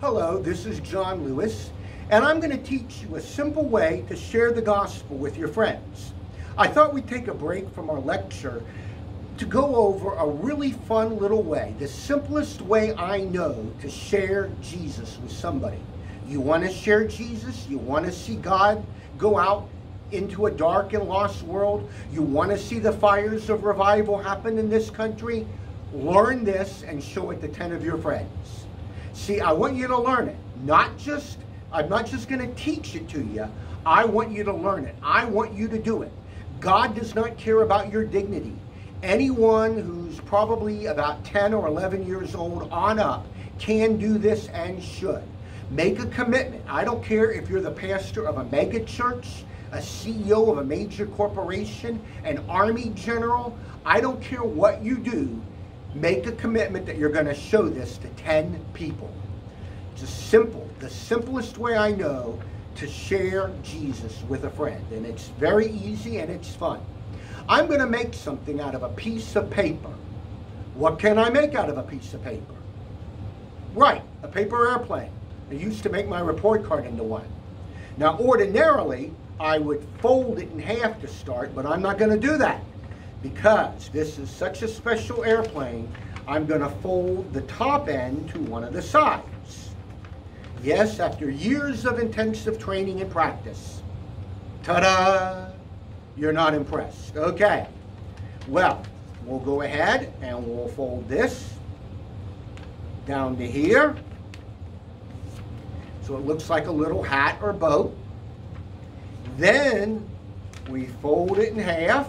Hello, this is John Lewis, and I'm going to teach you a simple way to share the gospel with your friends. I thought we'd take a break from our lecture to go over a really fun little way, the simplest way I know to share Jesus with somebody. You want to share Jesus? You want to see God go out into a dark and lost world? You want to see the fires of revival happen in this country? Learn this and show it to 10 of your friends. See, I want you to learn it. I'm not just going to teach it to you. I want you to learn it. I want you to do it. God does not care about your dignity. Anyone who's probably about 10 or 11 years old on up can do this and should. Make a commitment. I don't care if you're the pastor of a mega church, a CEO of a major corporation, an army general. I don't care what you do. Make a commitment that you're going to show this to 10 people. It's the simplest way I know to share Jesus with a friend. And it's very easy and it's fun. I'm going to make something out of a piece of paper. What can I make out of a piece of paper? Right, a paper airplane. I used to make my report card into one. Now, ordinarily, I would fold it in half to start, but I'm not going to do that. Because this is such a special airplane, I'm going to fold the top end to one of the sides. Yes, after years of intensive training and practice. Ta-da! You're not impressed. Okay. Well, we'll go ahead and we'll fold this down to here. So it looks like a little hat or boat. Then we fold it in half.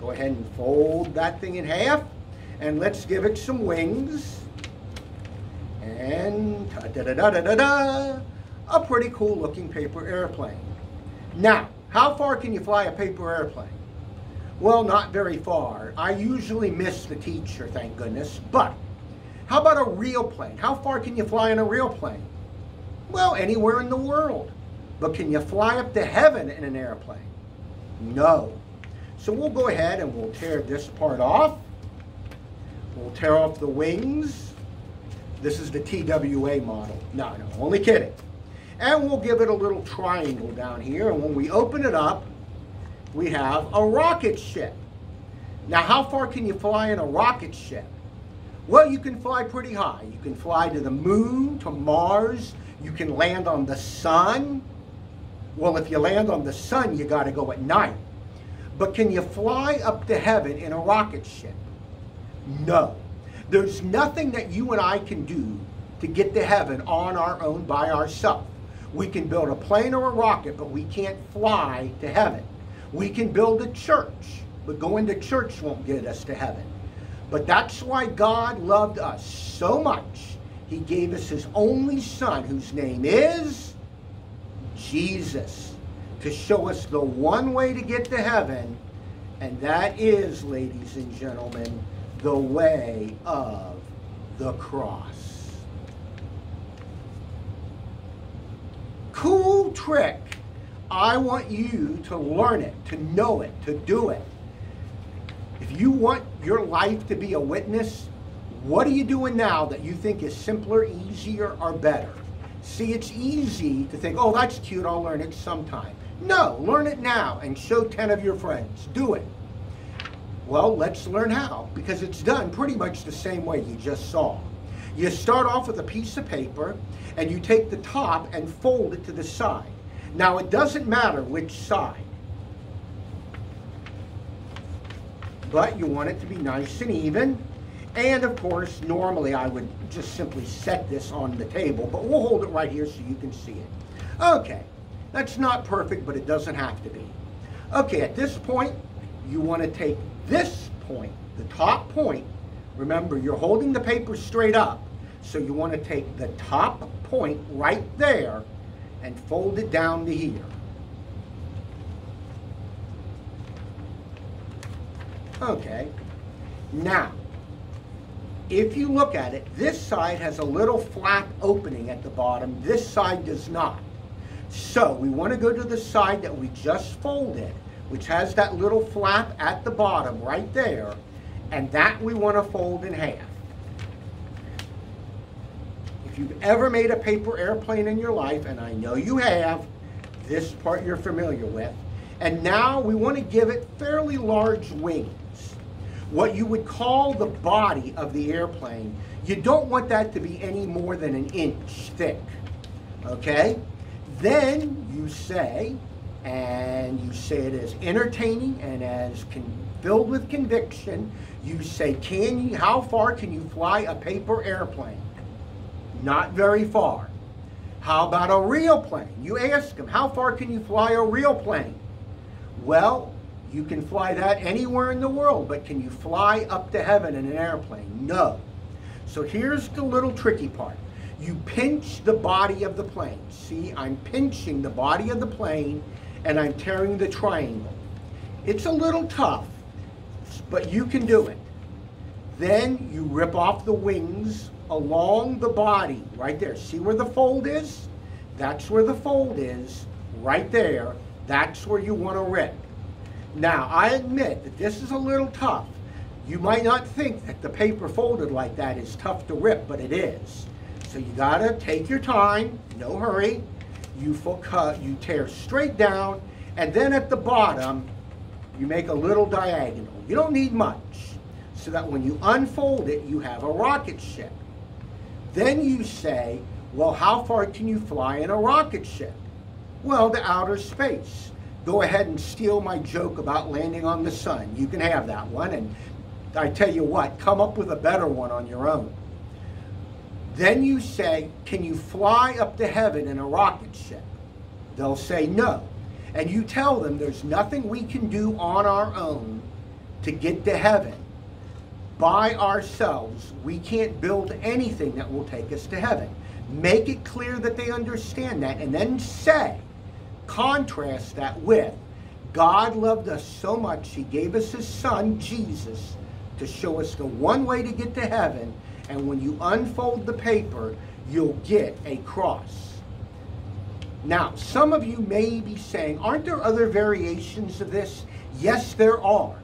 Go ahead and fold that thing in half, and let's give it some wings. And ta-da-da-da-da-da-da, a pretty cool looking paper airplane. Now, how far can you fly a paper airplane? Well, not very far. I usually miss the teacher, thank goodness. But how about a real plane? How far can you fly in a real plane? Well, anywhere in the world. But can you fly up to heaven in an airplane? No. So we'll go ahead and we'll tear this part off. We'll tear off the wings. This is the TWA model. No, only kidding. And we'll give it a little triangle down here. And when we open it up, we have a rocket ship. Now, how far can you fly in a rocket ship? Well, you can fly pretty high. You can fly to the moon, to Mars. You can land on the sun. Well, if you land on the sun, you got to go at night. But can you fly up to heaven in a rocket ship? No. There's nothing that you and I can do to get to heaven on our own by ourselves. We can build a plane or a rocket, but we can't fly to heaven. We can build a church, but going to church won't get us to heaven. But that's why God loved us so much. He gave us His only Son, whose name is Jesus, to show us the one way to get to heaven, and that is, ladies and gentlemen, the way of the cross. Cool trick. I want you to learn it, to know it, to do it. If you want your life to be a witness, what are you doing now that you think is simpler, easier, or better? See, it's easy to think, oh, that's cute, I'll learn it sometime. No, learn it now and show 10 of your friends. Do it. Well, let's learn how, because it's done pretty much the same way you just saw. You start off with a piece of paper, and you take the top and fold it to the side. Now, it doesn't matter which side, but you want it to be nice and even. And of course, normally I would just simply set this on the table, but we'll hold it right here so you can see it. Okay, that's not perfect, but it doesn't have to be. Okay, at this point, you want to take this point, the top point. Remember, you're holding the paper straight up, so you want to take the top point right there and fold it down to here. Okay, now, if you look at it, this side has a little flap opening at the bottom. This side does not. So we want to go to the side that we just folded, which has that little flap at the bottom right there, and that we want to fold in half. If you've ever made a paper airplane in your life, and I know you have, this part you're familiar with. And now we want to give it fairly large wings. What you would call the body of the airplane, you don't want that to be any more than an inch thick. Okay? Then you say, and you say it as entertaining and as filled with conviction, you say, how far can you fly a paper airplane? Not very far. How about a real plane? You ask them, how far can you fly a real plane? Well, you can fly that anywhere in the world, but can you fly up to heaven in an airplane? No. So here's the little tricky part. You pinch the body of the plane. See, I'm pinching the body of the plane and I'm tearing the triangle. It's a little tough, but you can do it. Then you rip off the wings along the body, right there. See where the fold is? That's where the fold is, right there. That's where you want to rip. Now, I admit that this is a little tough. You might not think that the paper folded like that is tough to rip, but it is. So you gotta take your time, no hurry. You tear straight down, and then at the bottom, you make a little diagonal. You don't need much, so that when you unfold it, you have a rocket ship. Then you say, well, how far can you fly in a rocket ship? Well, to outer space. Go ahead and steal my joke about landing on the sun. You can have that one, and I tell you what, come up with a better one on your own. Then you say, can you fly up to heaven in a rocket ship? They'll say no. And you tell them there's nothing we can do on our own to get to heaven. By ourselves, we can't build anything that will take us to heaven. Make it clear that they understand that, and then say, contrast that with, God loved us so much, He gave us His Son, Jesus, to show us the one way to get to heaven, and when you unfold the paper, you'll get a cross. Now, some of you may be saying, aren't there other variations of this? Yes, there are.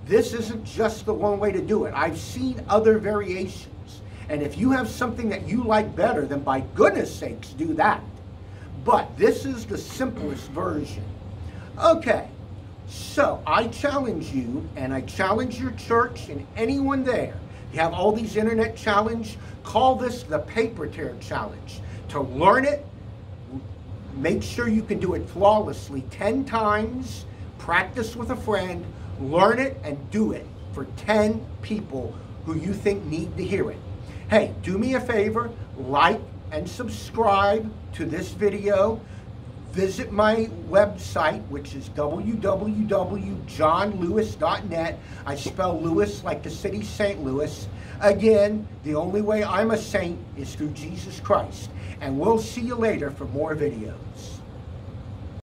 This isn't just the one way to do it. I've seen other variations. And if you have something that you like better, then by goodness sakes, do that. But this is the simplest version. Okay, so I challenge you, and I challenge your church and anyone there. You have all these internet challenge. Call this the paper tear challenge. To learn it, make sure you can do it flawlessly 10 times. Practice with a friend. Learn it and do it for 10 people who you think need to hear it. Hey, do me a favor, like and subscribe to this video. Visit my website, which is www.johnlewis.net. I spell Lewis like the city St. Louis. Again, the only way I'm a saint is through Jesus Christ. And we'll see you later for more videos.